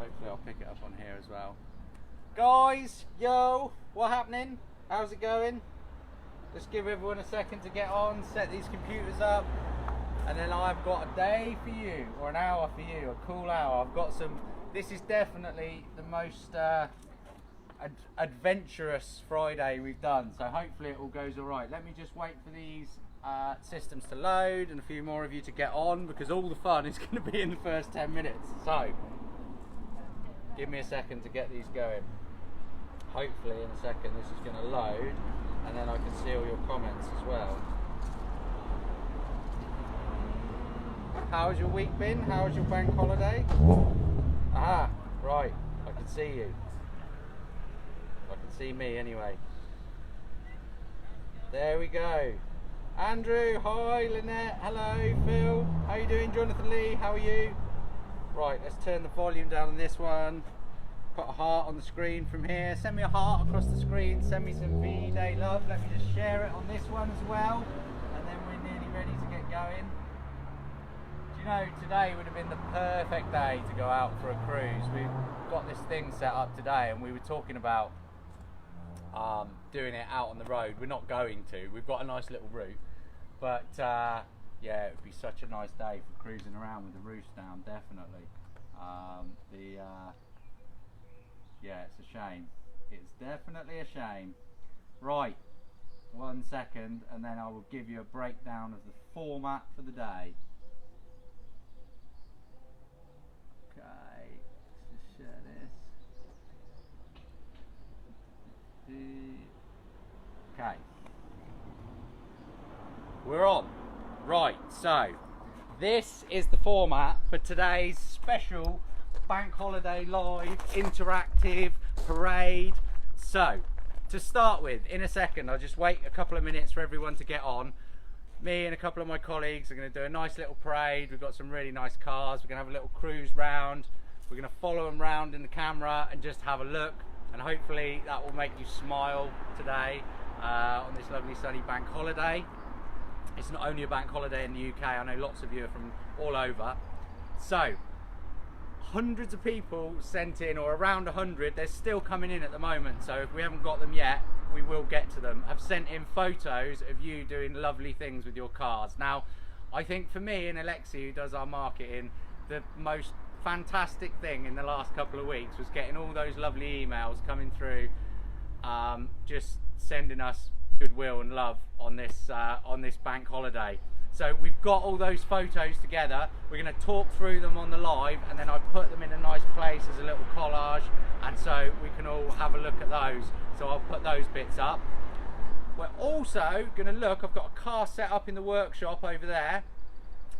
Hopefully I'll pick it up on here as well. Guys, yo, what happening? How's it going? Just give everyone a second to get on, set these computers up, and then I've got a day for you, or an hour for you, a cool hour. I've got some, this is definitely the most adventurous Friday we've done, so hopefully it all goes all right. Let me just wait for these systems to load and a few more of you to get on, because all the fun is going to be in the first 10 minutes. So give me a second to get these going. Hopefully in a second this is going to load, and then I can see all your comments as well. How's your week been? How's your bank holiday? Ah, right, I can see you. I can see me anyway. There we go. Andrew, hi. Lynette, hello. Phil, how you doing? Jonathan Lee, how are you? Right, let's turn the volume down on this one. Put a heart on the screen from here. Send me a heart across the screen. Send me some V-Day love. Let me just share it on this one as well. And then we're nearly ready to get going. Do you know, today would have been the perfect day to go out for a cruise. We've got this thing set up today, and we were talking about doing it out on the road. We're not going to. We've got a nice little route. But yeah, it would be such a nice day for cruising around with the roost down, definitely. Yeah, it's a shame. It's definitely a shame. Right, 1 second, and then I will give you a breakdown of the format for the day. Okay, let's just share this. Okay, we're on. Right, so this is the format for today's special Bank Holiday Live interactive parade. So to start with, in a second, I'll just wait a couple of minutes for everyone to get on. Me and a couple of my colleagues are going to do a nice little parade. We've got some really nice cars. We're going to have a little cruise round. We're going to follow them round in the camera and just have a look, and hopefully that will make you smile today on this lovely sunny bank holiday. It's not only a bank holiday in the UK, I know lots of you are from all over. So hundreds of people sent in, or around 100, they're still coming in at the moment, so if we haven't got them yet, we will get to them, have sent in photos of you doing lovely things with your cars. Now, I think for me and Alexi, who does our marketing, the most fantastic thing in the last couple of weeks was getting all those lovely emails coming through, just sending us goodwill and love on this bank holiday. So we've got all those photos together. We're going to talk through them on the live, and then I put them in a nice place as a little collage, and so we can all have a look at those. So I'll put those bits up. We're also going to look, I've got a car set up in the workshop over there,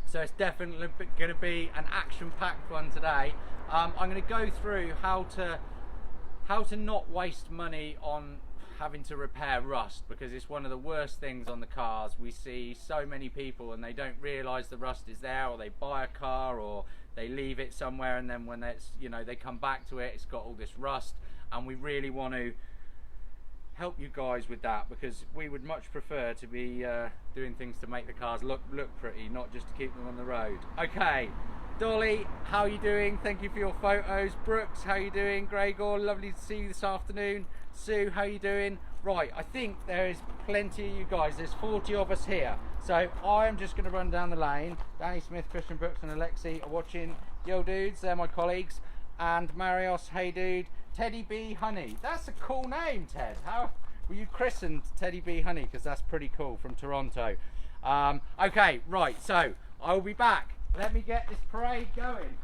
so it's definitely going to be an action-packed one today. I'm going to go through how to not waste money on having to repair rust, because it's one of the worst things on the cars. We see so many people and they don't realise the rust is there, or they buy a car or they leave it somewhere, and then when it's, you know, they come back to it, it's got all this rust. And we really want to help you guys with that, because we would much prefer to be doing things to make the cars look pretty, not just to keep them on the road. Okay, Dolly, how are you doing? Thank you for your photos. Brooks, how are you doing? Gregor, lovely to see you this afternoon. Sue, how are you doing? Right, I think there is plenty of you guys. There's 40 of us here. So I'm just going to run down the lane. Danny Smith, Christian Brooks and Alexi are watching. Yo dudes, they're my colleagues. And Marios, hey dude. Teddy B Honey. That's a cool name, Ted. How were you christened Teddy B Honey? Because that's pretty cool, from Toronto. Okay, right, so I'll be back. Let me get this parade going.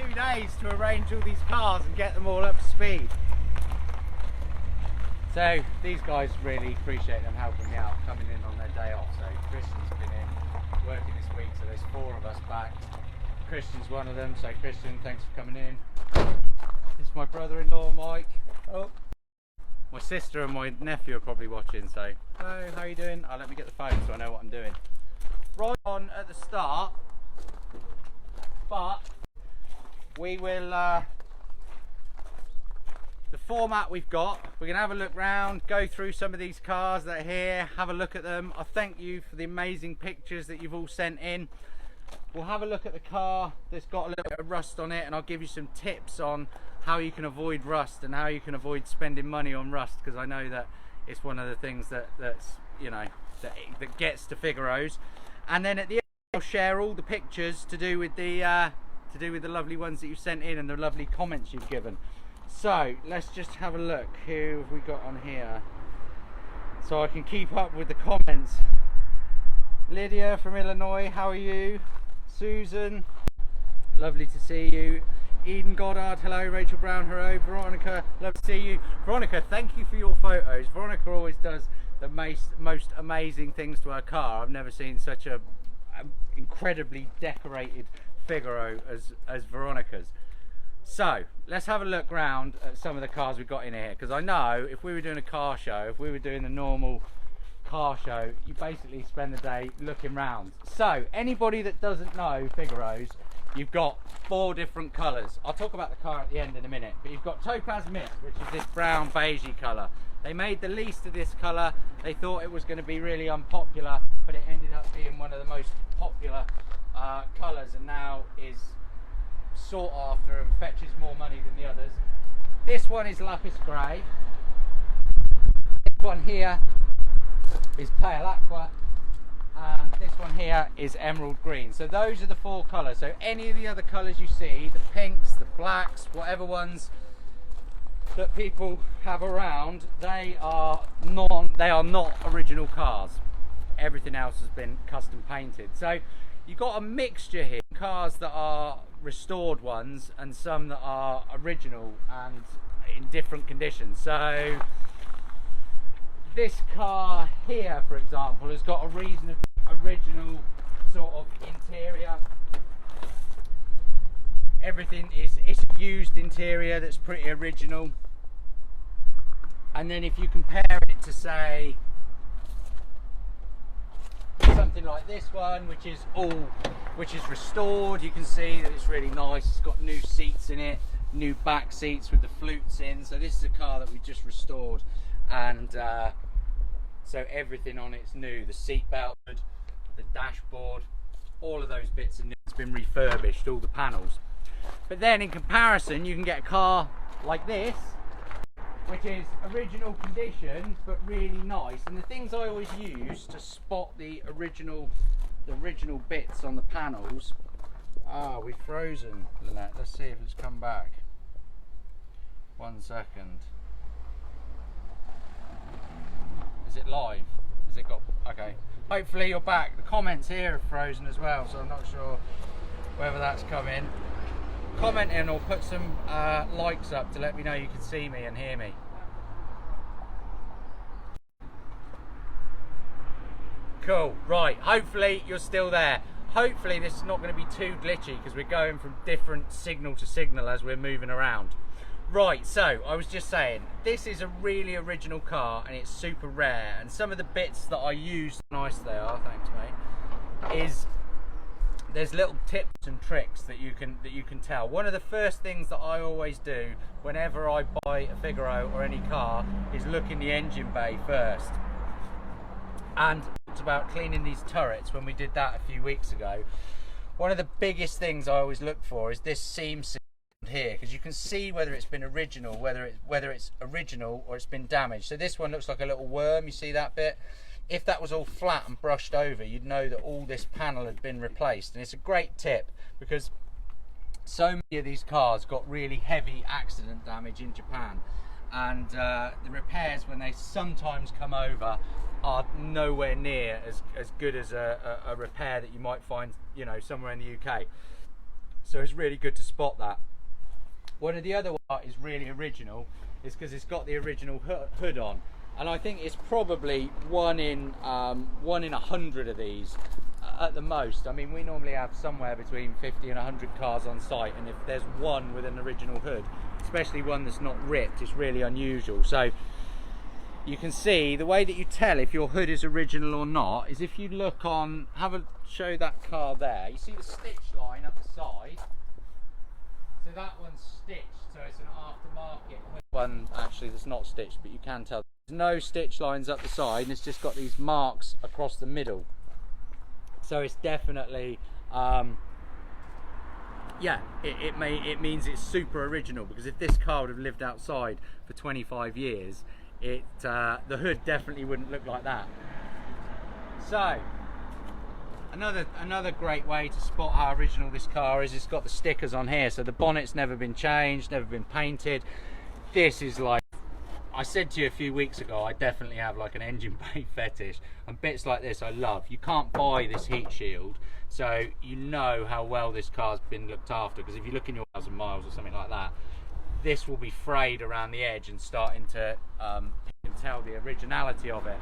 2 days to arrange all these cars and get them all up to speed. So these guys really appreciate them helping me out, coming in on their day off. So Christian's been in working this week, so there's 4 of us back. Christian's one of them, so Christian, thanks for coming in. This is my brother-in-law, Mike. Oh. My sister and my nephew are probably watching, so hello, how are you doing? Oh, let me get the phone so I know what I'm doing. Right on at the start, but we will, the format we've got, we're going to have a look round, go through some of these cars that are here, have a look at them. I thank you for the amazing pictures that you've all sent in. We'll have a look at the car that's got a little bit of rust on it, and I'll give you some tips on how you can avoid rust and how you can avoid spending money on rust, because I know that it's one of the things that's you know that gets to Figaros. And then at the end I'll share all the pictures to do with the lovely ones that you've sent in and the lovely comments you've given. So let's just have a look. Who have we got on here so I can keep up with the comments? Lydia from Illinois, how are you? Susan, lovely to see you. Eden Goddard, hello. Rachel Brown, hello. Veronica, love to see you. Veronica, thank you for your photos. Veronica always does the most amazing things to her car. I've never seen such a incredibly decorated Figaro as Veronica's. So let's have a look round at some of the cars we've got in here, because I know if we were doing a car show, if we were doing the normal car show, you basically spend the day looking round. So anybody that doesn't know Figaros, you've got 4 different colours. I'll talk about the car at the end in a minute, but you've got Topaz Mist, which is this brown beigey colour. They made the least of this colour. They thought it was going to be really unpopular, but it ended up being one of the most popular colours, and now is sought after and fetches more money than the others. This one is Lapis Grey. This one here is Pale Aqua, and this one here is Emerald Green. So those are the 4 colours. So any of the other colours you see, the pinks, the blacks, whatever ones that people have around, they are not original cars. Everything else has been custom painted. So you've got a mixture here, cars that are restored ones and some that are original and in different conditions. So this car here, for example, has got a reasonably original sort of interior. Everything it's a used interior that's pretty original. And then if you compare it to, say, something like this one, which is restored, you can see that it's really nice. It's got new seats in it, new back seats with the flutes in. So this is a car that we just restored, and so everything on it's new. The seat belt, the dashboard, all of those bits are new. It's been refurbished, all the panels. But then in comparison, you can get a car like this, which is original condition but really nice. And the things I always use to spot the original bits on the panels. Ah, we've frozen, Lynette. Let's see if it's come back. 1 second. Is it live? Has it got? Okay. Hopefully you're back. The comments here are frozen as well, so I'm not sure whether that's come in. Comment in or put some likes up to let me know you can see me and hear me. Cool. Right. Hopefully you're still there. Hopefully this is not going to be too glitchy, because we're going from different signal to signal as we're moving around. Right, so I was just saying, this is a really original car and it's super rare, and some of the bits that I use, nice they are, thanks mate, is there's little tips and tricks that you can tell. One of the first things that I always do whenever I buy a Figaro or any car is look in the engine bay first. And it's about cleaning these turrets when we did that a few weeks ago. One of the biggest things I always look for is this seam here, because you can see whether it's been original, whether it's original or it's been damaged. So this one looks like a little worm, you see that bit? If that was all flat and brushed over, you'd know that all this panel had been replaced. And it's a great tip, because so many of these cars got really heavy accident damage in Japan, and the repairs when they sometimes come over are nowhere near as good as a repair that you might find, you know, somewhere in the UK. So it's really good to spot that. One of the other ones is really original is because it's got the original hood on, and I think it's probably one in 100 of these at the most. I mean, we normally have somewhere between 50 and 100 cars on site, and if there's one with an original hood, especially one that's not ripped, it's really unusual. So you can see the way that you tell if your hood is original or not is if you look on, show that car there, you see the stitch line up the side. So that one's stitched, so it's an aftermarket one actually that's not stitched, but you can tell there's no stitch lines up the side, and it's just got these marks across the middle. So it's definitely yeah, it means it's super original, because if this car would have lived outside for 25 years, the hood definitely wouldn't look like that. So another great way to spot how original this car is, it's got the stickers on here. So the bonnet's never been changed, never been painted. This is like, I said to you a few weeks ago, I definitely have like an engine bay fetish, and bits like this I love. You can't buy this heat shield, so you know how well this car's been looked after, because if you look in your 1,000 miles or something like that, this will be frayed around the edge and starting to you can tell the originality of it.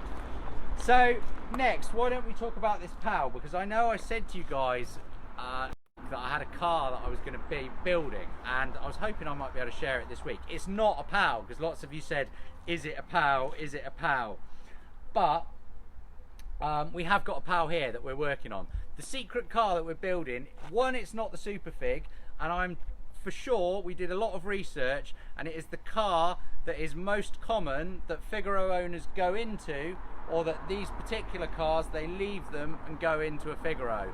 So next, why don't we talk about this PAL, because I know I said to you guys that I had a car that I was going to be building, and I was hoping I might be able to share it this week. It's not a PAL, because lots of you said, is it a PAL, is it a PAL? But we have got a PAL here that we're working on. The secret car that we're building, one, it's not the Super Fig, and I'm for sure, we did a lot of research, and it is the car that is most common that Figaro owners go into, or that these particular cars, they leave them and go into a Figaro.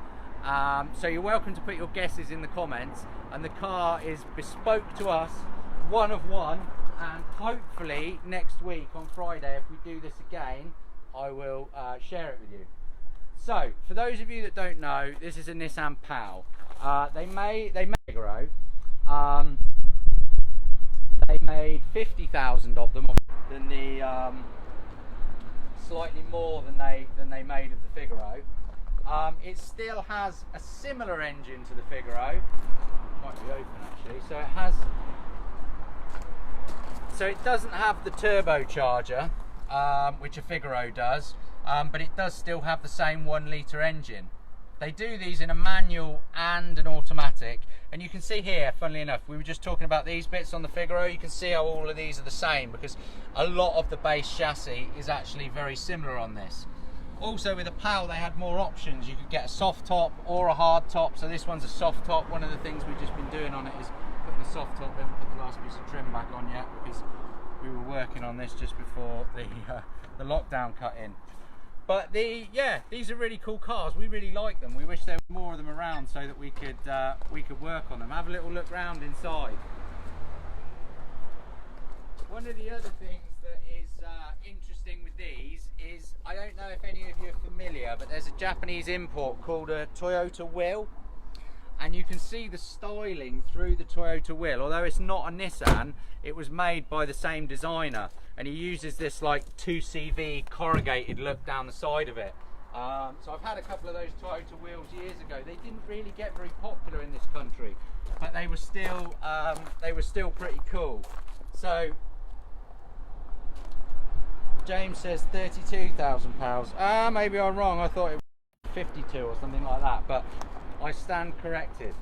So you're welcome to put your guesses in the comments, and the car is bespoke to us, one of one, and hopefully next week on Friday, if we do this again, I will share it with you. So for those of you that don't know, this is a Nissan PAL. They made Figaro. They made 50,000 of them, than the slightly more than they made of the Figaro. It still has a similar engine to the Figaro. Might be open actually. So it doesn't have the turbocharger, which a Figaro does, but it does still have the same 1 litre engine. They do these in a manual and an automatic, and you can see here, funnily enough, we were just talking about these bits on the Figaro. You can see how all of these are the same, because a lot of the base chassis is actually very similar on this. Also with a PAL they had more options. You could get a soft top or a hard top, so this one's a soft top. One of the things we've just been doing on it is putting the soft top in, put the last piece of trim back on yet, because we were working on this just before the lockdown cut in. But these are really cool cars. We really like them. We wish there were more of them around so that we could work on them. Have a little look round inside. One of the other things that is interesting with these is, I don't know if any of you are familiar, but there's a Japanese import called a Toyota wheel, and you can see the styling through the Toyota wheel. Although it's not a Nissan, it was made by the same designer, and he uses this like 2CV corrugated look down the side of it. So I've had a couple of those Toyota wheels years ago. They didn't really get very popular in this country, but they were still pretty cool. So James says £32,000. Maybe I'm wrong. I thought it was 52 or something like that, but I stand corrected.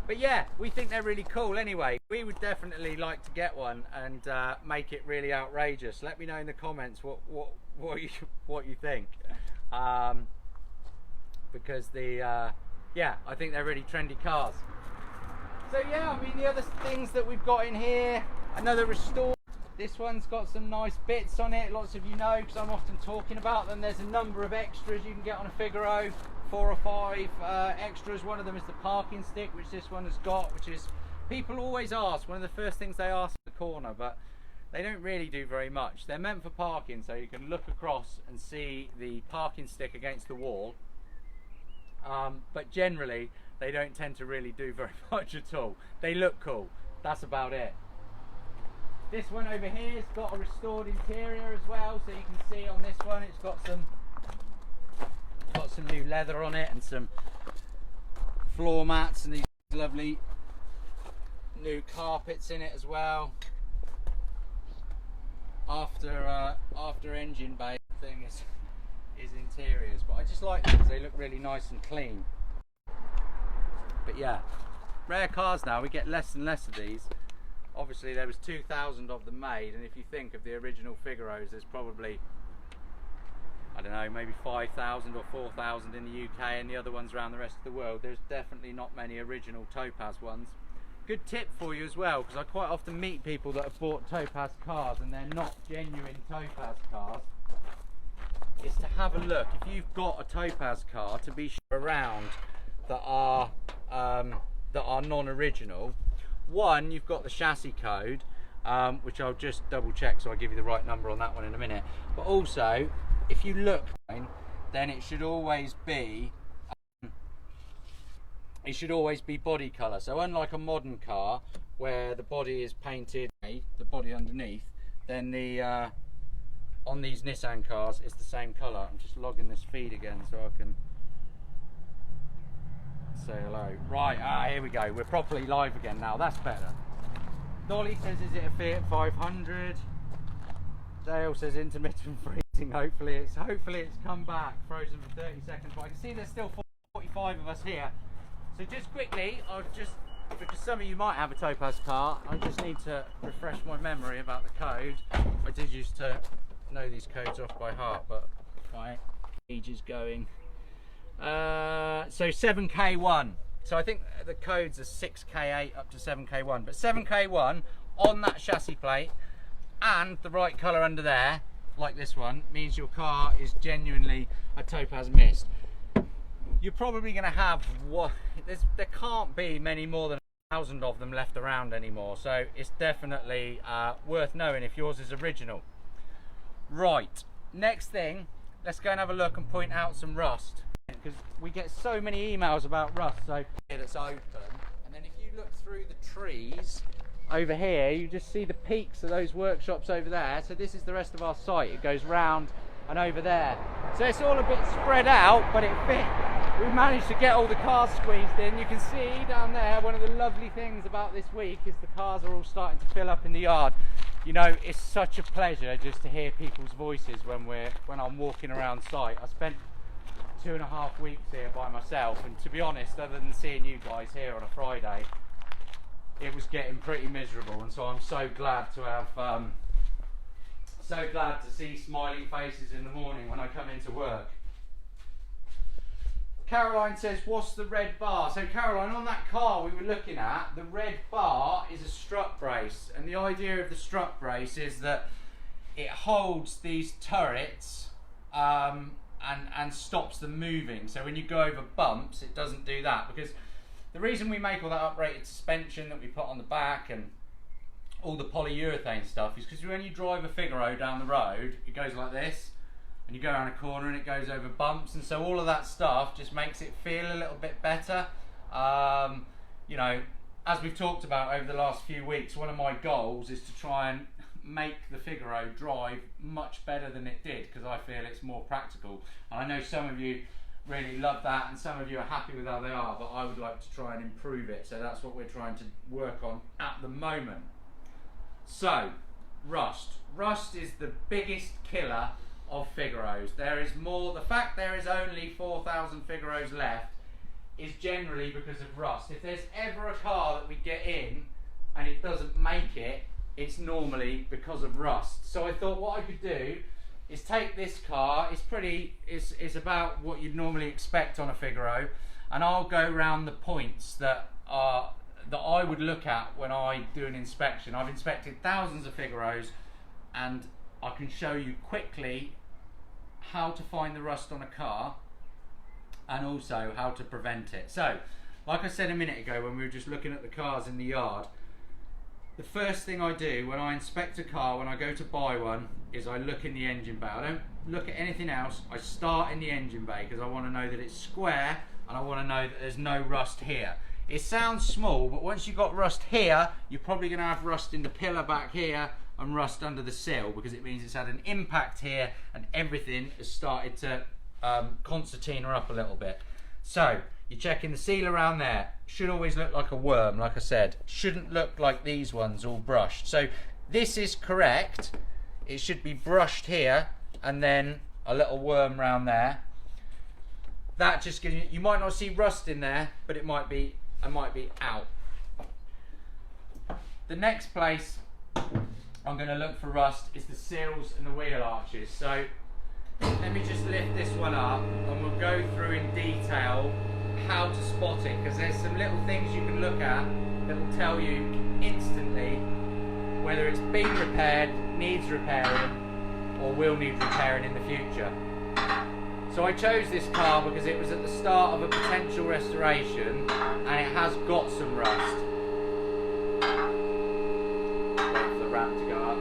But yeah, we think they're really cool anyway. We would definitely like to get one and make it really outrageous. Let me know in the comments what you think. Because I think they're really trendy cars. So yeah, I mean, the other things that we've got in here, another restore. This one's got some nice bits on it. Lots of you know, because I'm often talking about them. There's a number of extras you can get on a Figaro. 4 or 5 extras. One of them is the parking stick, which this one has got, which is, people always ask, one of the first things they ask in the corner, but they don't really do very much. They're meant for parking, so you can look across and see the parking stick against the wall, but generally they don't tend to really do very much at all. They look cool, that's about it. This one over here has got a restored interior as well, so you can see on this one it's got some new leather on it and some floor mats and these lovely new carpets in it as well. After engine bay thing is interiors, but I just like them because they look really nice and clean. But yeah, rare cars now, we get less and less of these. Obviously there was 2,000 of them made, and if you think of the original Figaros, there's probably, I don't know, maybe 5,000 or 4,000 in the UK, and the other ones around the rest of the world. There's definitely not many original Topaz ones. Good tip for you as well, because I quite often meet people that have bought Topaz cars and they're not genuine Topaz cars, is to have a look, if you've got a Topaz car, to be sure around that are non-original. One, you've got the chassis code, which I'll just double check so I'll give you the right number on that one in a minute. But also, if you look, then it should always be body colour. So unlike a modern car where the body is painted, the body underneath, then the on these Nissan cars it's the same colour. I'm just logging this feed again so I can say hello. Right, here we go. We're properly live again now. That's better. Dolly says, is it a Fiat 500? Dale says intermittent freezing. Hopefully it's come back. Frozen for 30 seconds. But I can see there's still 45 of us here. So just quickly, because some of you might have a Topaz car, I just need to refresh my memory about the code. I did used to know these codes off by heart, but my age is going. So 7K1. So I think the codes are 6K8 up to 7K1, but 7K1 on that chassis plate and the right colour under there, like this one, means your car is genuinely a Topaz Mist. You're probably going to have there can't be many more than 1,000 of them left around anymore, so it's definitely worth knowing if yours is original. Right, next thing, let's go and have a look and point out some rust, because we get so many emails about rust. So here, that's open, and then if you look through the trees over here, you just see the peaks of those workshops over there. So this is the rest of our site. It goes round and over there, so it's all a bit spread out, but it fit. We managed to get all the cars squeezed in. You can see down there, one of the lovely things about this week is the cars are all starting to fill up in the yard. You know, it's such a pleasure just to hear people's voices when I'm walking around site. I spent 2.5 weeks here by myself, and to be honest, other than seeing you guys here on a Friday, it was getting pretty miserable, and so I'm so glad to have see smiling faces in the morning when I come into work. Caroline says, what's the red bar? So Caroline, on that car we were looking at, the red bar is a strut brace, and the idea of the strut brace is that it holds these turrets and stops them moving. So when you go over bumps, it doesn't do that, because the reason we make all that uprated suspension that we put on the back and all the polyurethane stuff is because when you drive a Figaro down the road, it goes like this, and you go around a corner and it goes over bumps, and so all of that stuff just makes it feel a little bit better. You know, as we've talked about over the last few weeks, one of my goals is to try and make the Figaro drive much better than it did, because I feel it's more practical, and I know some of you really love that and some of you are happy with how they are, but I would like to try and improve it, so that's what we're trying to work on at the moment. So rust is the biggest killer of Figaros. There is more, the fact there is only 4,000 Figaros left is generally because of rust. If there's ever a car that we get in and it doesn't make it, it's normally because of rust. So I thought what I could do is take this car, it's about what you'd normally expect on a Figaro, and I'll go around the points that I would look at when I do an inspection. I've inspected thousands of Figaros, and I can show you quickly how to find the rust on a car and also how to prevent it. So, like I said a minute ago when we were just looking at the cars in the yard, the first thing I do when I inspect a car, when I go to buy one, is I look in the engine bay. I don't look at anything else. I start in the engine bay because I want to know that it's square and I want to know that there's no rust here. It sounds small, but once you've got rust here, you're probably going to have rust in the pillar back here and rust under the sill, because it means it's had an impact here and everything has started to concertina up a little bit. So You're checking the seal around there. Should always look like a worm, like I said. Shouldn't look like these ones all brushed. So this is correct. It should be brushed here and then a little worm around there. That just gives you might not see rust in there, but it might be out. The next place I'm going to look for rust is the seals and the wheel arches. So let me just lift this one up and we'll go through in detail how to spot it, because there's some little things you can look at that will tell you instantly whether it's been repaired, needs repairing, or will need repairing in the future. So I chose this car because it was at the start of a potential restoration and it has got some rust. Wait for the ramp to go up.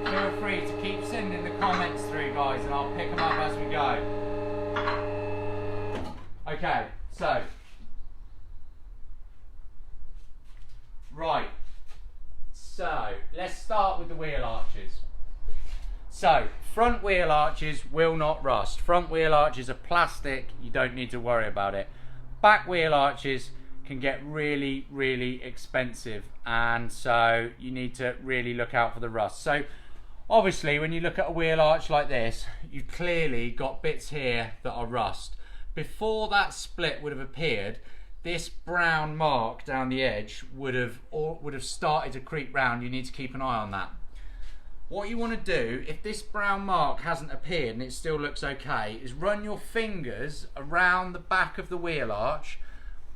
Feel free to keep sending the comments through, guys, and I'll pick them up as we go. Okay, so right. So let's start with the wheel arches. So front wheel arches will not rust. Front wheel arches are plastic, you don't need to worry about it. Back wheel arches can get really, really expensive, and so you need to really look out for the rust. So obviously when you look at a wheel arch like this, you've clearly got bits here that are rust. Before that split would have appeared, this brown mark down the edge would have started to creep round. You need to keep an eye on that. What you want to do, if this brown mark hasn't appeared and it still looks okay, is run your fingers around the back of the wheel arch.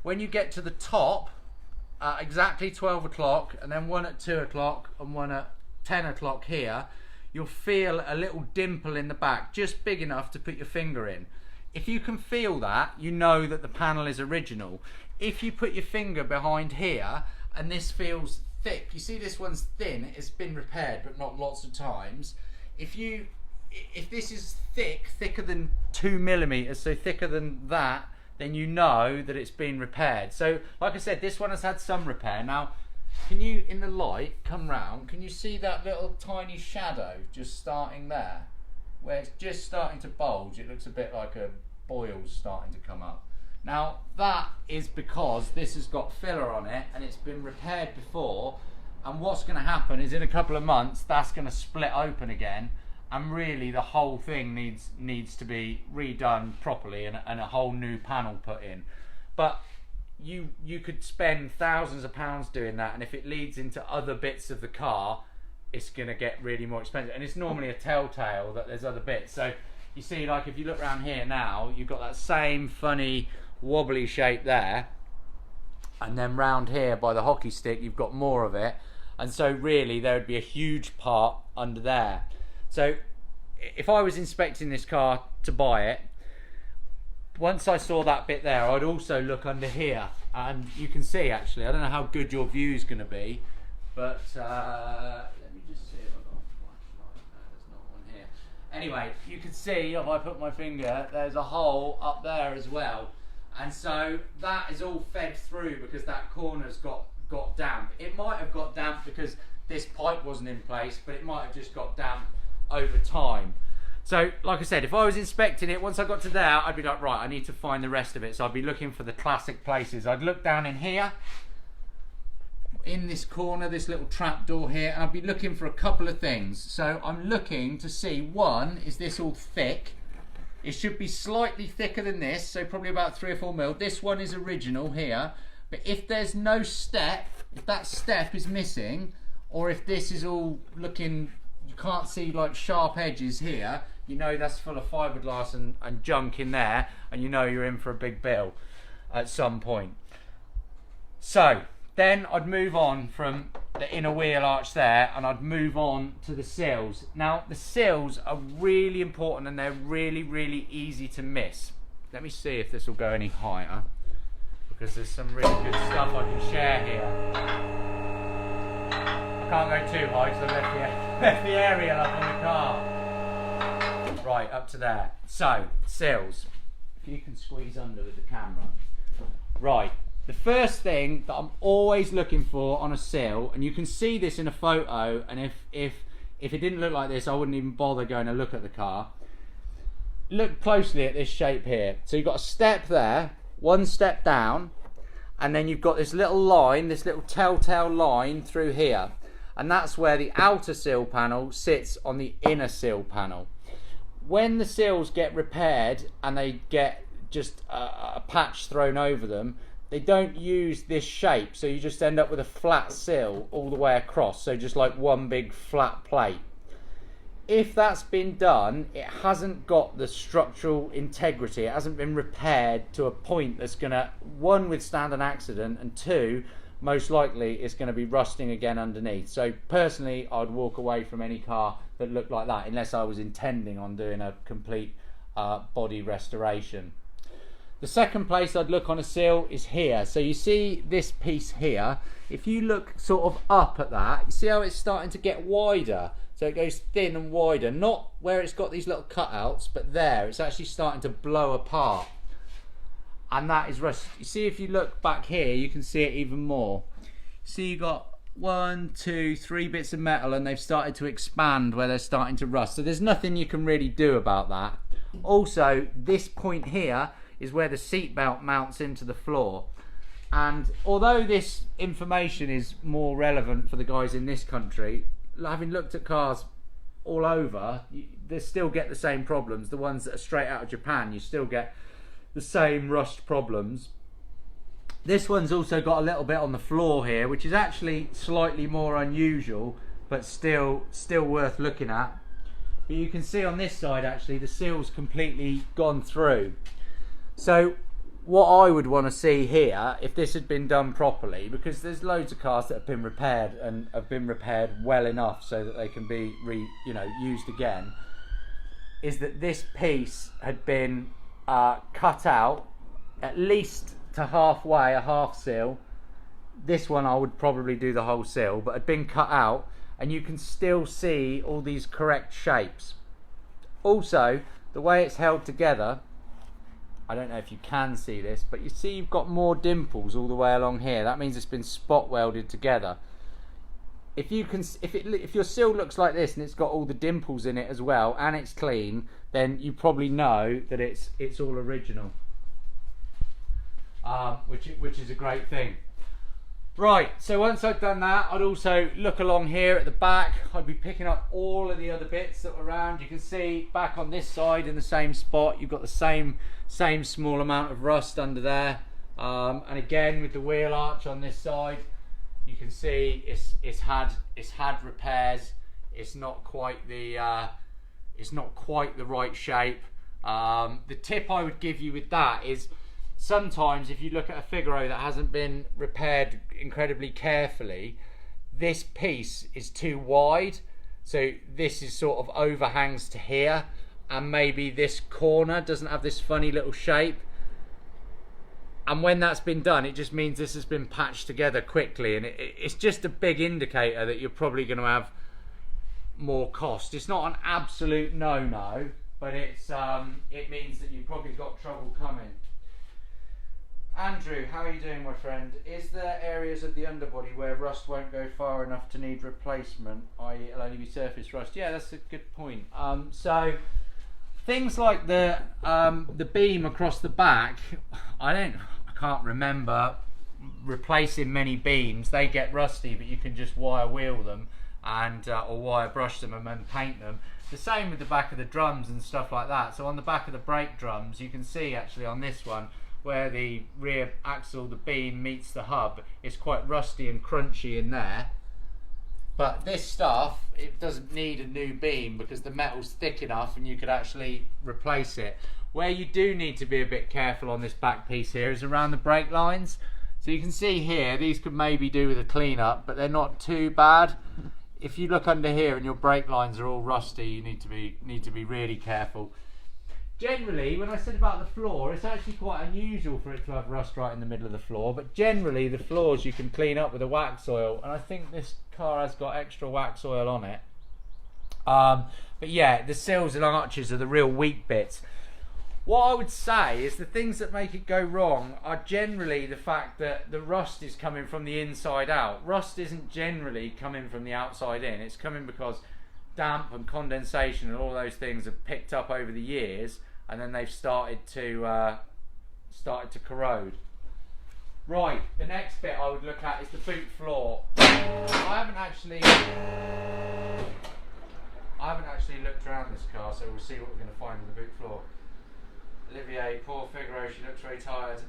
When you get to the top at exactly 12 o'clock, and then one at 2 o'clock and one at 10 o'clock here, you'll feel a little dimple in the back, just big enough to put your finger in. If you can feel that, you know that the panel is original. If you put your finger behind here and this feels thick, you see this one's thin, it's been repaired but not lots of times. If this is thicker than 2 millimeters, so thicker than that, then you know that it's been repaired. So like I said, this one has had some repair. Now can you, in the light, come round, can you see that little tiny shadow just starting there? Where it's just starting to bulge, it looks a bit like a boil's starting to come up. Now that is because this has got filler on it and it's been repaired before, and what's going to happen is in a couple of months that's going to split open again, and really the whole thing needs to be redone properly and a whole new panel put in. But you could spend thousands of pounds doing that, and if it leads into other bits of the car, it's going to get really more expensive, and it's normally a telltale that there's other bits. So you see, like if you look around here now, you've got that same funny wobbly shape there, and then round here by the hockey stick you've got more of it, and so really there would be a huge part under there. So if I was inspecting this car to buy it, once I saw that bit there, I'd also look under here, and you can see, actually, I don't know how good your view is going to be, but let me just see if I've got a flashlight. No, there's not one here. Anyway, you can see if I put my finger, there's a hole up there as well, and so that is all fed through because that corner's got damp. It might have got damp because this pipe wasn't in place, but it might have just got damp over time. So like I said, if I was inspecting it, once I got to there, I'd be like, right, I need to find the rest of it. So I'd be looking for the classic places. I'd look down in here, in this corner, this little trap door here, and I'd be looking for a couple of things. So I'm looking to see, one, is this all thick? It should be slightly thicker than this, so probably about 3 or 4 mil. This one is original here, but if there's no step, if that step is missing, or if this is all looking, you can't see like sharp edges here, you know that's full of fiberglass and junk in there, and you know you're in for a big bill at some point. So then I'd move on from the inner wheel arch there, and I'd move on to the sills. Now the sills are really important, and they're really, really easy to miss. Let me see if this will go any higher, because there's some really good stuff I can share here. I can't go too high because I left the aerial up on the car. Right, up to there. So, sills. If you can squeeze under with the camera. Right, the first thing that I'm always looking for on a sill, and you can see this in a photo, and if if it didn't look like this, I wouldn't even bother going to look at the car. Look closely at this shape here. So you've got a step there, one step down, and then you've got this little line, this little telltale line through here. And that's where the outer sill panel sits on the inner sill panel. When the sills get repaired and they get just a patch thrown over them, they don't use this shape, so you just end up with a flat sill all the way across, so just like one big flat plate. If that's been done, it hasn't got the structural integrity, it hasn't been repaired to a point that's going to, one, withstand an accident, and two, most likely it's going to be rusting again underneath. So personally, I'd walk away from any car that looked like that unless I was intending on doing a complete body restoration. The second place I'd look on a sill is here. So you see this piece here, if you look sort of up at that, you see how it's starting to get wider. So it goes thin and wider, not where it's got these little cutouts, but there, it's actually starting to blow apart. And that is rust. You see, if you look back here, you can see it even more. See, you got 1, 2, 3 bits of metal, and they've started to expand where they're starting to rust. So there's nothing you can really do about that. Also, this point here is where the seat belt mounts into the floor. And although this information is more relevant for the guys in this country, having looked at cars all over, they still get the same problems. The ones that are straight out of Japan, you still get the same rust problems. This one's also got a little bit on the floor here, which is actually slightly more unusual, but still worth looking at. But you can see on this side, actually, the seal's completely gone through. So what I would want to see here, if this had been done properly, because there's loads of cars that have been repaired and have been repaired well enough so that they can be used again, is that this piece had been cut out at least to halfway, a half sill. This one I would probably do the whole sill, but had been cut out, and you can still see all these correct shapes. Also, the way it's held together, I don't know if you can see this, but you see you've got more dimples all the way along here. That means it's been spot welded together. If your sill looks like this and it's got all the dimples in it as well, and it's clean, then you probably know that it's all original, which is a great thing. Right, so once I've done that, I'd also look along here at the back. I'd be picking up all of the other bits that were around. You can see back on this side in the same spot, you've got the same small amount of rust under there. And again, with the wheel arch on this side, you can see it's had repairs. It's not quite the right shape. The tip I would give you with that is, sometimes if you look at a Figaro that hasn't been repaired incredibly carefully, this piece is too wide, so this is sort of overhangs to here, and maybe this corner doesn't have this funny little shape. And when that's been done, it just means this has been patched together quickly, and it's just a big indicator that you're probably going to have more cost. It's not an absolute no-no, but it means that you've probably got trouble coming. Andrew, how are you doing, my friend? Is there areas of the underbody where rust won't go far enough to need replacement, i.e. it'll only be surface rust? Yeah, that's a good point. So things like the beam across the back, I can't remember replacing many beams. They get rusty, but you can just wire wheel them and or wire brush them and then paint them. The same with the back of the drums and stuff like that. So on the back of the brake drums, you can see actually on this one, where the rear axle, the beam meets the hub, it's quite rusty and crunchy in there. But this stuff, it doesn't need a new beam because the metal's thick enough and you could actually replace it. Where you do need to be a bit careful on this back piece here is around the brake lines. So you can see here, these could maybe do with a clean up, but they're not too bad. If you look under here and your brake lines are all rusty, you need to be really careful. Generally, when I said about the floor, it's actually quite unusual for it to have rust right in the middle of the floor, but generally the floors you can clean up with a wax oil, and I think this car has got extra wax oil on it. But yeah, the sills and arches are the real weak bits. What I would say is the things that make it go wrong are generally the fact that the rust is coming from the inside out. Rust isn't generally coming from the outside in, it's coming because damp and condensation and all those things have picked up over the years, and then they've started to corrode. Right, the next bit I would look at is the boot floor. I haven't actually looked around this car, so we'll see what we're going to find on the boot floor. Olivier, poor Figaro, she looks very tired.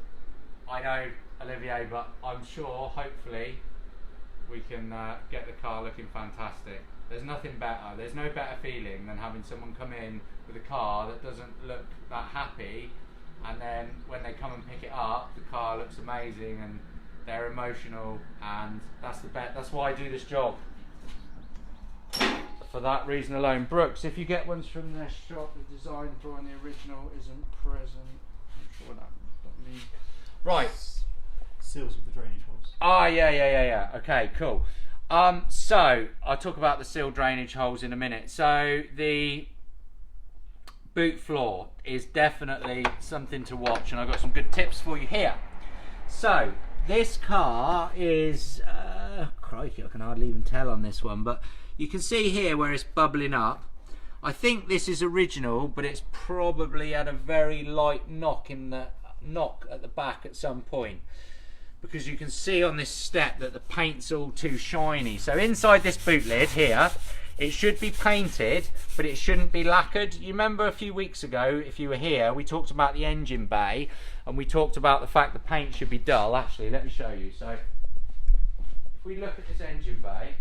I know, Olivier, but I'm sure, hopefully, we can get the car looking fantastic. There's nothing better, there's no better feeling than having someone come in with a car that doesn't look that happy, and then when they come and pick it up, the car looks amazing and they're emotional, and that's the best. That's why I do this job. For that reason alone. Brooks, if you get ones from their shop, the design drawing the original isn't present. I'm sure that means. Right. Seals with the drainage holes. Ah, yeah. Okay, cool. So I'll talk about the seal drainage holes in a minute. So the boot floor is definitely something to watch, and I've got some good tips for you here. So this car is crikey, I can hardly even tell on this one, but you can see here where it's bubbling up. I think this is original, but it's probably had a very light knock at the back at some point, because you can see on this step that the paint's all too shiny. So inside this boot lid here, it should be painted, but it shouldn't be lacquered. You remember a few weeks ago, if you were here, we talked about the engine bay, and we talked about the fact the paint should be dull. Actually, let me show you. So if we look at this engine bay,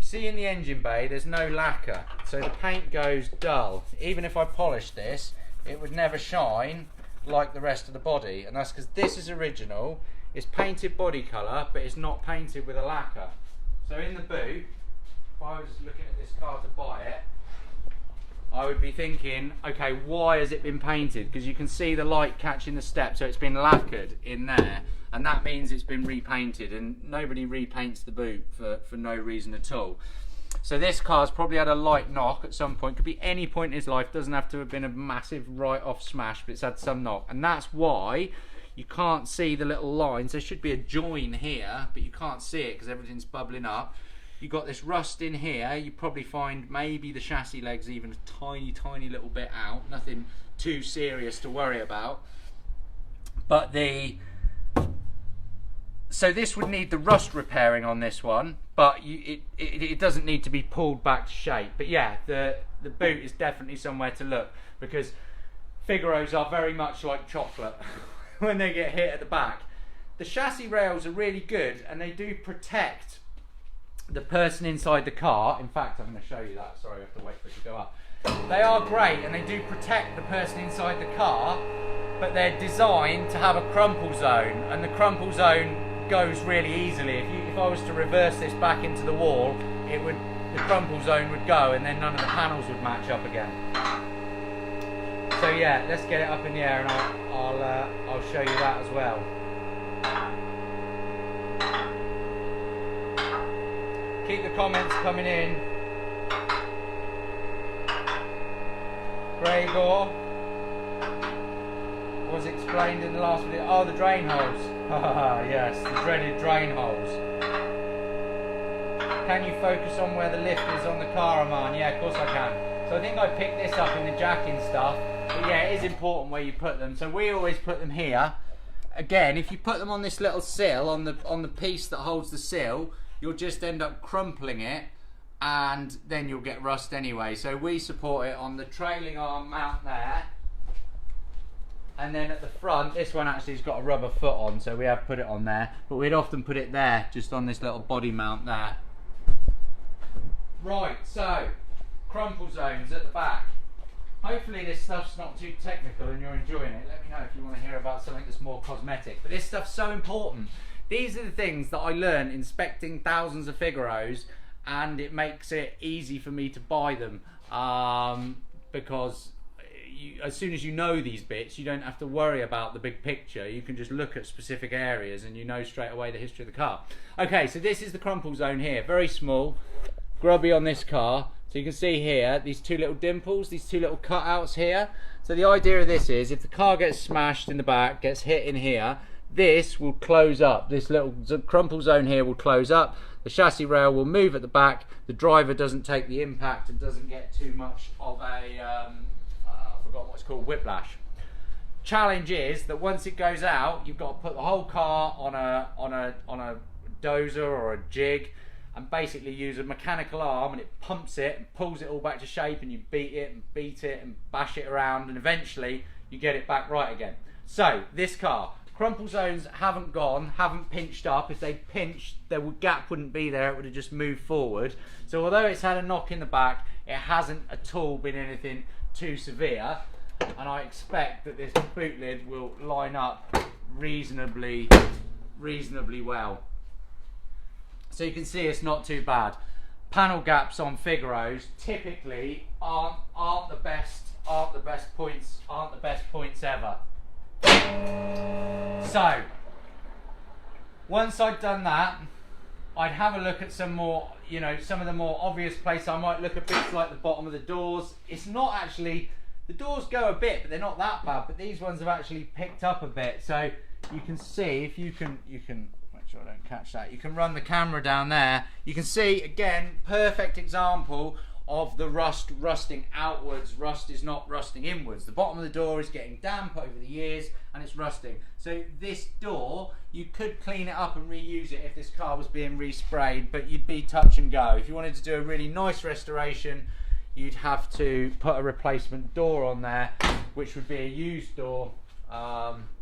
see in the engine bay there's no lacquer, so the paint goes dull. Even if I polished this, it would never shine like the rest of the body, and that's because this is original. It's painted body colour, but it's not painted with a lacquer. So in the boot, if I was looking at this car to buy it, I would be thinking, okay, why has it been painted? Because you can see the light catching the step, so it's been lacquered in there, and that means it's been repainted, and nobody repaints the boot for no reason at all. So this car's probably had a light knock at some point. Could be any point in his life, doesn't have to have been a massive write-off smash, but it's had some knock, and that's why you can't see the little lines. There should be a join here, but you can't see it because everything's bubbling up. You've got this rust in here. You probably find maybe the chassis legs even a tiny little bit out. Nothing too serious to worry about. But so this would need the rust repairing on this one, but it doesn't need to be pulled back to shape. But yeah, the boot is definitely somewhere to look, because Figaros are very much like chocolate when they get hit at the back. The chassis rails are really good, and they do protect the person inside the car. In fact, I'm going to show you that. Sorry, I have to wait for it to go up. They are great, and they do protect the person inside the car, but they're designed to have a crumple zone, and the crumple zone goes really easily. If I was to reverse this back into the wall, the crumple zone would go, and then none of the panels would match up again. So yeah, let's get it up in the air, and I'll show you that as well. Keep the comments coming in. Gregor was explained in the last video. Oh, the drain holes. Yes, the dreaded drain holes. Can you focus on where the lift is on the car, Aman? Yeah, of course I can. So I think I picked this up in the jacking stuff. But yeah, it is important where you put them. So we always put them here. Again, if you put them on this little sill, on the piece that holds the sill, you'll just end up crumpling it, and then you'll get rust anyway. So we support it on the trailing arm mount there, and then at the front, this one actually has got a rubber foot on, so we have put it on there, but we'd often put it there, just on this little body mount there. Right, so crumple zones at the back. Hopefully this stuff's not too technical and you're enjoying it. Let me know if you want to hear about something that's more cosmetic, but this stuff's so important. These are the things that I learned inspecting thousands of Figaros, and it makes it easy for me to buy them, because as soon as you know these bits, you don't have to worry about the big picture. You can just look at specific areas and you know straight away the history of the car. Okay, so this is the crumple zone here, very small, grubby on this car. So you can see here, these two little dimples, these two little cutouts here. So the idea of this is, if the car gets smashed in the back, gets hit in here, this will close up. This little crumple zone here will close up. The chassis rail will move at the back. The driver doesn't take the impact and doesn't get too much of a, I forgot what it's called, whiplash. Challenge is that once it goes out, you've got to put the whole car on a dozer or a jig, and basically use a mechanical arm, and it pumps it and pulls it all back to shape, and you beat it and bash it around, and eventually you get it back right again. So this car, crumple zones haven't pinched up. If they pinched, the gap wouldn't be there, it would have just moved forward. So although it's had a knock in the back, it hasn't at all been anything too severe, and I expect that this boot lid will line up reasonably well. So you can see it's not too bad. Panel gaps on Figaros typically aren't the best points ever. So once I'd done that, I'd have a look at some more, some of the more obvious places. I might look at bits like the bottom of the doors. It's not actually, the doors go a bit, but they're not that bad, but these ones have actually picked up a bit. So you can see, if you can make sure I don't catch that, you can run the camera down there. You can see, again, perfect example of the rusting outwards. Rust is not rusting inwards. The bottom of the door is getting damp over the years and it's rusting. So this door, you could clean it up and reuse it if this car was being resprayed, but you'd be touch and go. If you wanted to do a really nice restoration, you'd have to put a replacement door on there, which would be a used door.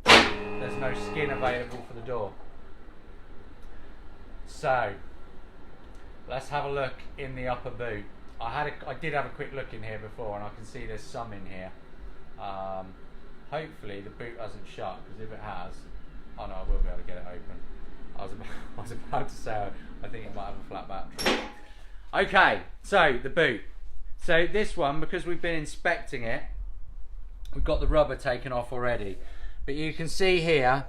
There's no skin available for the door. So let's have a look in the upper boot. I did have a quick look in here before, and I can see there's some in here. Hopefully the boot hasn't shut, because if it has, oh no, I will be able to get it open. I was about to say I think it might have a flat battery. Okay, so the boot. So this one, because we've been inspecting it, we've got the rubber taken off already, but you can see here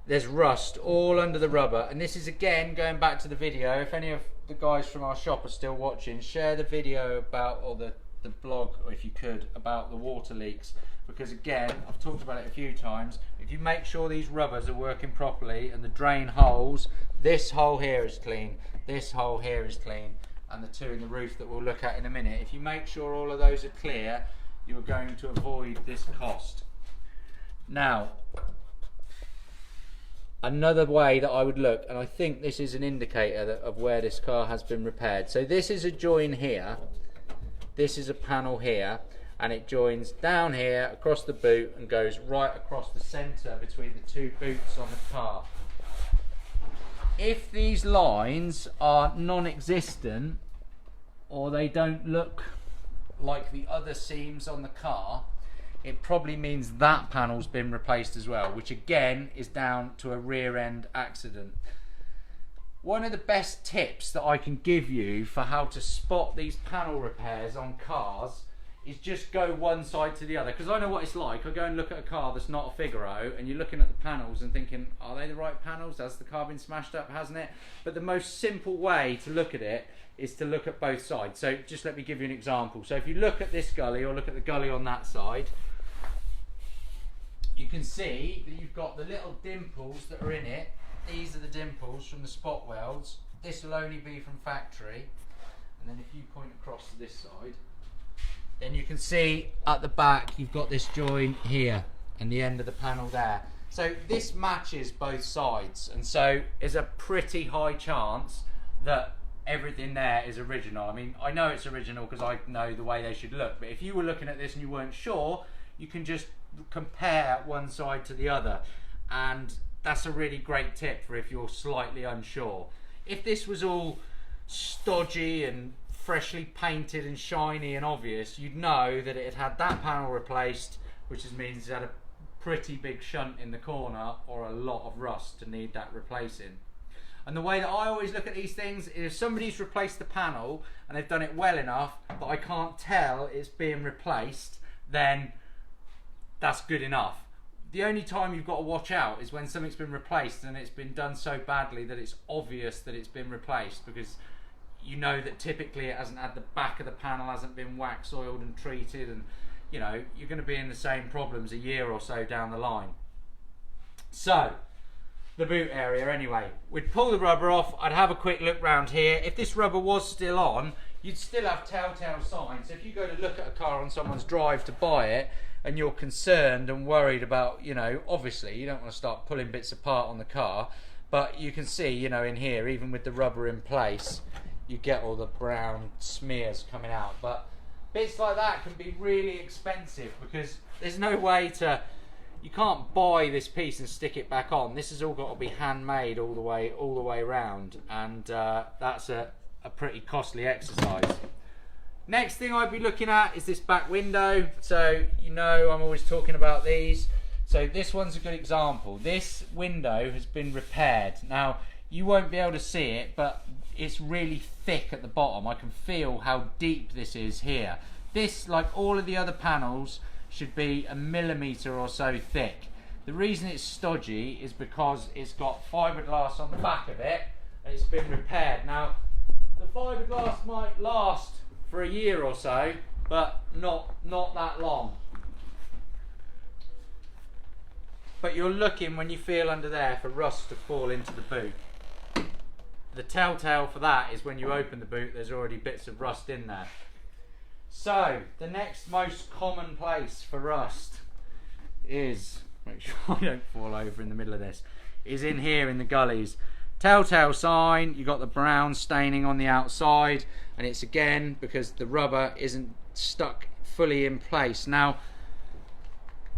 there's rust all under the rubber, and this is again going back to the video. If any of the guys from our shop are still watching, share the video about, or the blog, or if you could, about the water leaks, because again, I've talked about it a few times. If you make sure these rubbers are working properly and the drain holes, this hole here is clean, this hole here is clean, and the two in the roof that we'll look at in a minute, if you make sure all of those are clear, you're going to avoid this cost. Now, another way that I would look, and I think this is an indicator of where this car has been repaired. So this is a join here, this is a panel here, and it joins down here across the boot and goes right across the centre between the two boots on the car. If these lines are non-existent, or they don't look like the other seams on the car, it probably means that panel's been replaced as well, which again is down to a rear end accident. One of the best tips that I can give you for how to spot these panel repairs on cars is just go one side to the other, because I know what it's like. I go and look at a car that's not a Figaro, and you're looking at the panels and thinking, are they the right panels? Has the car been smashed up, hasn't it? But the most simple way to look at it is to look at both sides. So just let me give you an example. So if you look at this gully, or look at the gully on that side, you can see that you've got the little dimples that are in it. These are the dimples from the spot welds. This will only be from factory. And then if you point across to this side, then you can see at the back you've got this join here and the end of the panel there. So this matches both sides, and so there's a pretty high chance that everything there is original. I mean, I know it's original because I know the way they should look, but if you were looking at this and you weren't sure, you can just compare one side to the other, and that's a really great tip for if you're slightly unsure. If this was all stodgy and freshly painted and shiny and obvious, you'd know that it had that panel replaced, which means it had a pretty big shunt in the corner or a lot of rust to need that replacing. And the way that I always look at these things is, if somebody's replaced the panel and they've done it well enough that I can't tell it's being replaced, then that's good enough. The only time you've got to watch out is when something's been replaced and it's been done so badly that it's obvious that it's been replaced, because you know that typically it hasn't had, the back of the panel hasn't been wax oiled and treated, and you know you're going to be in the same problems a year or so down the line. So, the boot area anyway. We'd pull the rubber off, I'd have a quick look round here. If this rubber was still on, you'd still have telltale signs. So if you go to look at a car on someone's drive to buy it, and you're concerned and worried about, you know, obviously you don't want to start pulling bits apart on the car, but you can see, you know, in here, even with the rubber in place, you get all the brown smears coming out. But bits like that can be really expensive because there's no way to, you can't buy this piece and stick it back on. This has all got to be handmade all the way around, and that's a pretty costly exercise. Next thing I'd be looking at is this back window. So you know I'm always talking about these. So this one's a good example. This window has been repaired. Now you won't be able to see it, but it's really thick at the bottom. I can feel how deep this is here. This, like all of the other panels, should be a millimetre or so thick. The reason it's stodgy is because it's got fiberglass on the back of it and it's been repaired. Now the fiberglass might last for a year or so, but not that long. But you're looking, when you feel under there, for rust to fall into the boot. The telltale for that is when you open the boot, there's already bits of rust in there. So the next most common place for rust is, make sure I don't fall over in the middle of this, is in here in the gullies. Telltale sign, you've got the brown staining on the outside, and it's again because the rubber isn't stuck fully in place. Now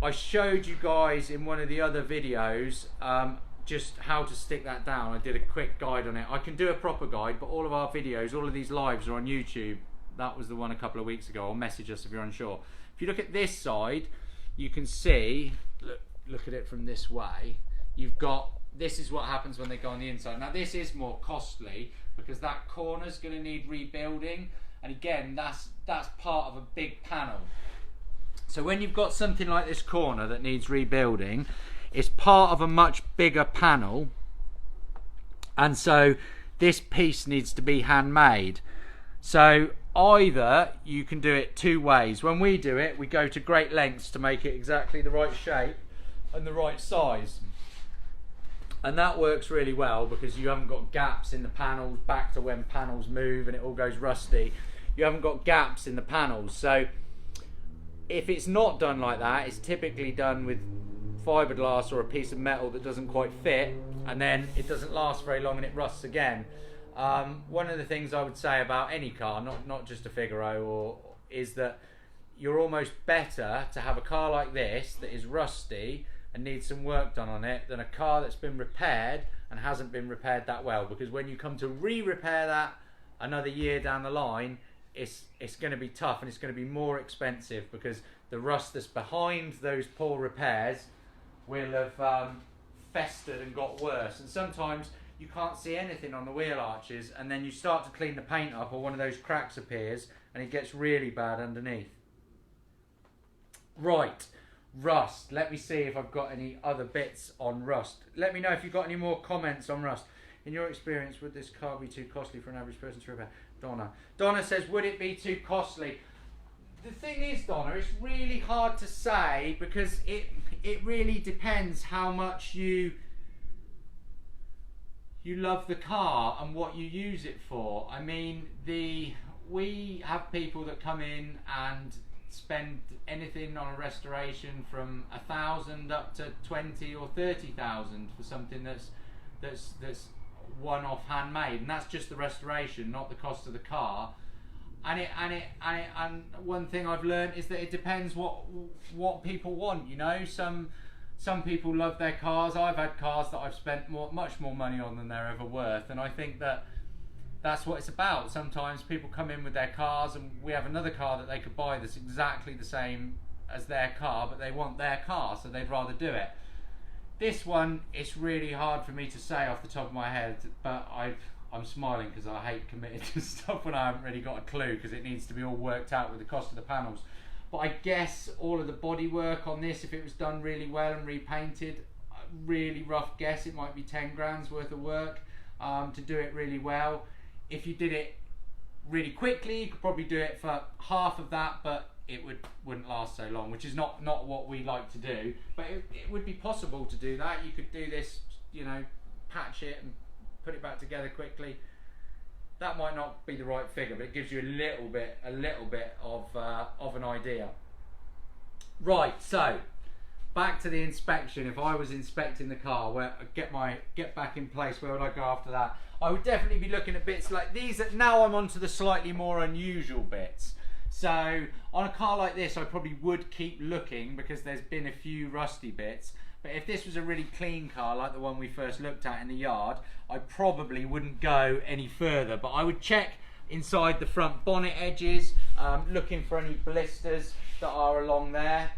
I showed you guys in one of the other videos just how to stick that down. I did a quick guide on it. I can do a proper guide, but all of our videos, all of these lives are on YouTube. That was the one a couple of weeks ago, or message us if you're unsure. If you look at this side, you can see, look at it from this way, you've got, this is what happens when they go on the inside. Now this is more costly because that corner's going to need rebuilding, and again that's part of a big panel. So when you've got something like this corner that needs rebuilding, it's part of a much bigger panel, and so this piece needs to be handmade. So either you can do it two ways. When we do it, we go to great lengths to make it exactly the right shape and the right size. And that works really well because you haven't got gaps in the panels, back to when panels move and it all goes rusty. You haven't got gaps in the panels. So if it's not done like that, it's typically done with fiberglass or a piece of metal that doesn't quite fit, and then it doesn't last very long and it rusts again. One of the things I would say about any car, not just a Figaro, is that you're almost better to have a car like this that is rusty and needs some work done on it than a car that's been repaired and hasn't been repaired that well, because when you come to re-repair that another year down the line, it's going to be tough and it's going to be more expensive because the rust that's behind those poor repairs will have festered and got worse. And sometimes you can't see anything on the wheel arches, and then you start to clean the paint up or one of those cracks appears and it gets really bad underneath. Right, rust. Let me see if I've got any other bits on rust. Let me know if you've got any more comments on rust. In your experience, would this car be too costly for an average person to repair? Donna says, would it be too costly? The thing is, Donna, it's really hard to say because it really depends how much you love the car and what you use it for. I mean, we have people that come in and spend anything on a restoration from 1,000 up to 20 or 30,000 for something that's one-off handmade, and that's just the restoration, not the cost of the car. And one thing I've learned is that it depends what people want. You know, some people love their cars. I've had cars that I've spent much more money on than they're ever worth, and I think that's what it's about. Sometimes people come in with their cars and we have another car that they could buy that's exactly the same as their car, but they want their car, so they'd rather do it. This one, it's really hard for me to say off the top of my head, but I'm smiling because I hate committing to stuff when I haven't really got a clue, because it needs to be all worked out with the cost of the panels. But I guess all of the body work on this, if it was done really well and repainted, really rough guess, it might be 10 grand's worth of work to do it really well. If you did it really quickly, you could probably do it for half of that, but it wouldn't last so long, which is not what we like to do. But it would be possible to do that. You could do this, you know, patch it and put it back together quickly. That might not be the right figure, but it gives you a little bit of an idea. Right, so back to the inspection. If I was inspecting the car, where get back in place, where would I go after that? I would definitely be looking at bits like these. Now I'm onto the slightly more unusual bits. So on a car like this, I probably would keep looking because there's been a few rusty bits. But if this was a really clean car like the one we first looked at in the yard, I probably wouldn't go any further. But I would check inside the front bonnet edges, looking for any blisters that are along there.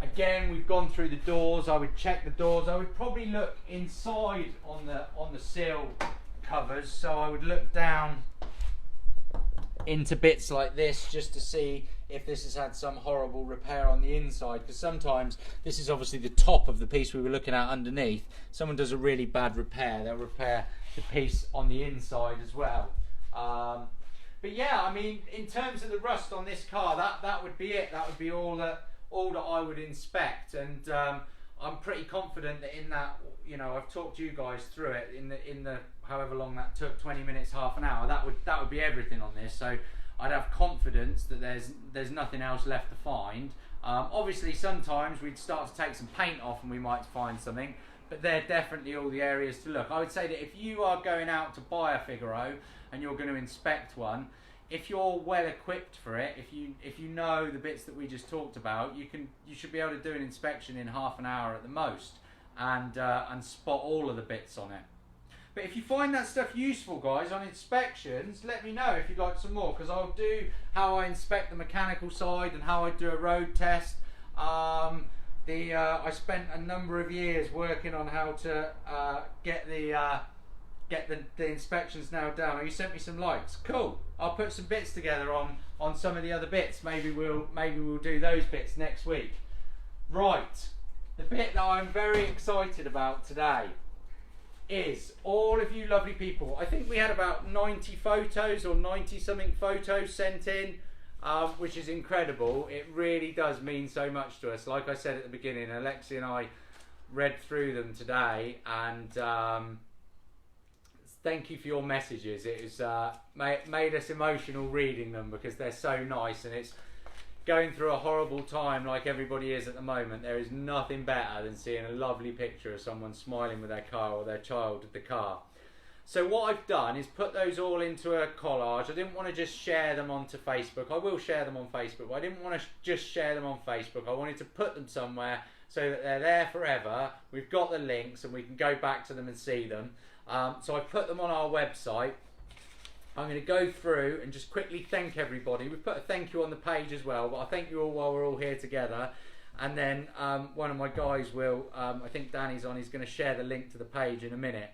Again, we've gone through the doors. I would check the doors. I would probably look inside on the sill covers. So I would look down into bits like this just to see if this has had some horrible repair on the inside, because sometimes this is obviously the top of the piece we were looking at underneath. Someone does a really bad repair, they'll repair the piece on the inside as well. But yeah, I mean, in terms of the rust on this car, that would be it. That would be all that I would inspect, and I'm pretty confident that in that, you know, I've talked you guys through it in the however long that took, 20 minutes, half an hour. That would be everything on this. So I'd have confidence that there's nothing else left to find. Obviously, sometimes we'd start to take some paint off and we might find something, but they're definitely all the areas to look. I would say that if you are going out to buy a Figaro and you're going to inspect one, if you're well equipped for it, if you know the bits that we just talked about, you should be able to do an inspection in half an hour at the most, and spot all of the bits on it. But if you find that stuff useful, guys, on inspections, let me know if you'd like some more, because I'll do how I inspect the mechanical side and how I do a road test. I spent a number of years working on how to get the inspections nailed down. Oh, you sent me some likes. Cool. I'll put some bits together on some of the other bits. Maybe we'll do those bits next week. Right. The bit that I'm very excited about today is all of you lovely people. I think we had about 90 photos or 90 something photos sent in, which is incredible. It really does mean so much to us. Like I said at the beginning, Alexi and I read through them today, and thank you for your messages. It has made us emotional reading them because they're so nice, and it's going through a horrible time like everybody is at the moment. There is nothing better than seeing a lovely picture of someone smiling with their car or their child with the car. So what I've done is put those all into a collage. I didn't want to just share them onto Facebook. I will share them on Facebook, but I didn't want to just share them on Facebook. I wanted to put them somewhere so that they're there forever. We've got the links and we can go back to them and see them. So I put them on our website. I'm going to go through and just quickly thank everybody. We've put a thank you on the page as well, but I'll thank you all while we're all here together. And then one of my guys will, I think Danny's on, he's going to share the link to the page in a minute.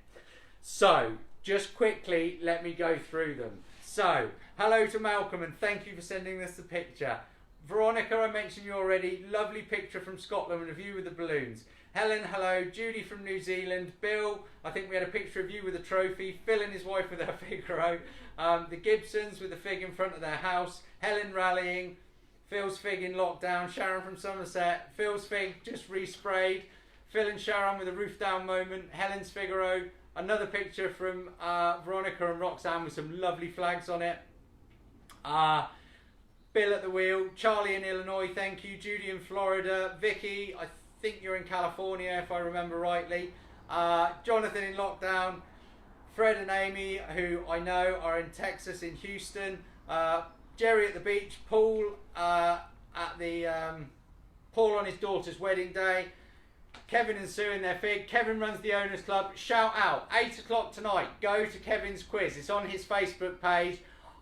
So, just quickly, let me go through them. So, hello to Malcolm, and thank you for sending us the picture. Veronica, I mentioned you already. Lovely picture from Scotland with a view with the balloons. Helen, hello. Judy from New Zealand. Bill, I think we had a picture of you with a trophy. Phil and his wife with their Figaro. The Gibsons with the fig in front of their house. Helen rallying. Phil's fig in lockdown. Sharon from Somerset. Phil's fig just resprayed. Phil and Sharon with a roof down moment. Helen's Figaro. Another picture from Veronica and Roxanne with some lovely flags on it. Bill at the wheel. Charlie in Illinois, thank you. Judy in Florida. Vicky, I think you're in California if I remember rightly. Jonathan in lockdown. Fred and Amy, who I know are in Texas, in Houston. Jerry at the beach. Paul Paul on his daughter's wedding day. Kevin and Sue in their fig. Kevin runs the Owners Club. Shout out, 8 o'clock tonight. Go to Kevin's quiz. It's on his Facebook page.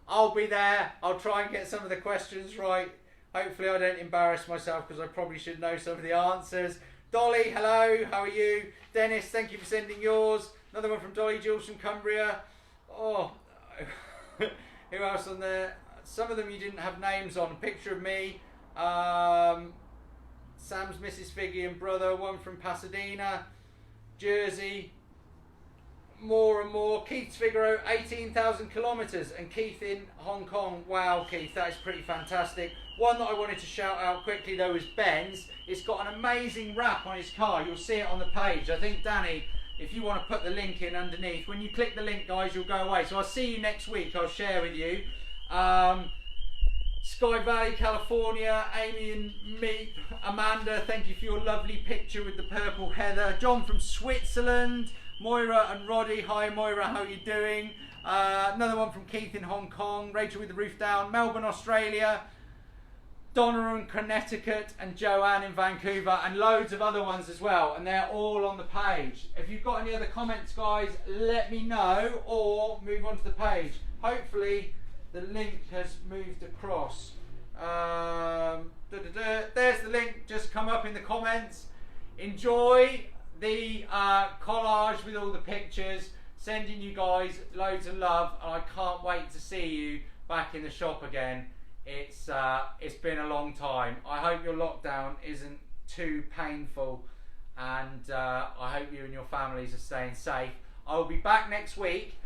I'll be there. I'll try and get some of the questions right. Hopefully I don't embarrass myself because I probably should know some of the answers. Dolly, hello. How are you? Dennis, thank you for sending yours. Another one from Dolly Jules from Cumbria. Oh, who else on there? Some of them you didn't have names on. A picture of me. Sam's Mrs. Figgy and brother. One from Pasadena. Jersey. more and more. Keith's Figaro, 18,000 kilometres, and Keith in Hong Kong. Wow, Keith, that is pretty fantastic. One that I wanted to shout out quickly though is Ben's. It's got an amazing wrap on his car. You'll see it on the page. I think, Danny, if you want to put the link in underneath, when you click the link, guys, you'll go away. So I'll see you next week. I'll share with you. Sky Valley, California, Amy and Meep, Amanda, thank you for your lovely picture with the purple heather. John from Switzerland, Moira and Roddy, hi Moira, how are you doing? Another one from Keith in Hong Kong, Rachel with the roof down, Melbourne, Australia, Donna in Connecticut, and Joanne in Vancouver, and loads of other ones as well, and they're all on the page. If you've got any other comments, guys, let me know, or move on to the page. Hopefully the link has moved across. There's the link, just come up in the comments. Enjoy the collage with all the pictures. Sending you guys loads of love, and I can't wait to see you back in the shop again. It's been a long time. I hope your lockdown isn't too painful, and I hope you and your families are staying safe. I will be back next week.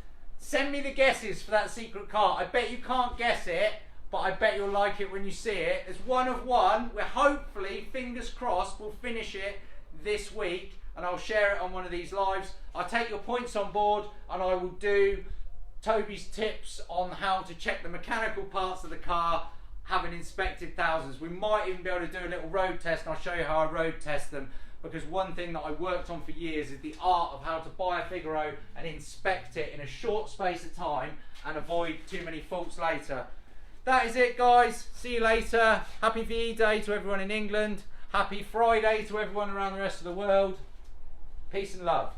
Send me the guesses for that secret car. I bet you can't guess it, but I bet you'll like it when you see it. There's one of one. We're hopefully, fingers crossed, we'll finish it this week, and I'll share it on one of these lives. I'll take your points on board, and I will do Toby's tips on how to check the mechanical parts of the car, having inspected thousands. We might even be able to do a little road test, and I'll show you how I road test them, because one thing that I worked on for years is the art of how to buy a Figaro and inspect it in a short space of time and avoid too many faults later. That is it, guys. See you later. Happy VE Day to everyone in England. Happy Friday to everyone around the rest of the world. Peace and love.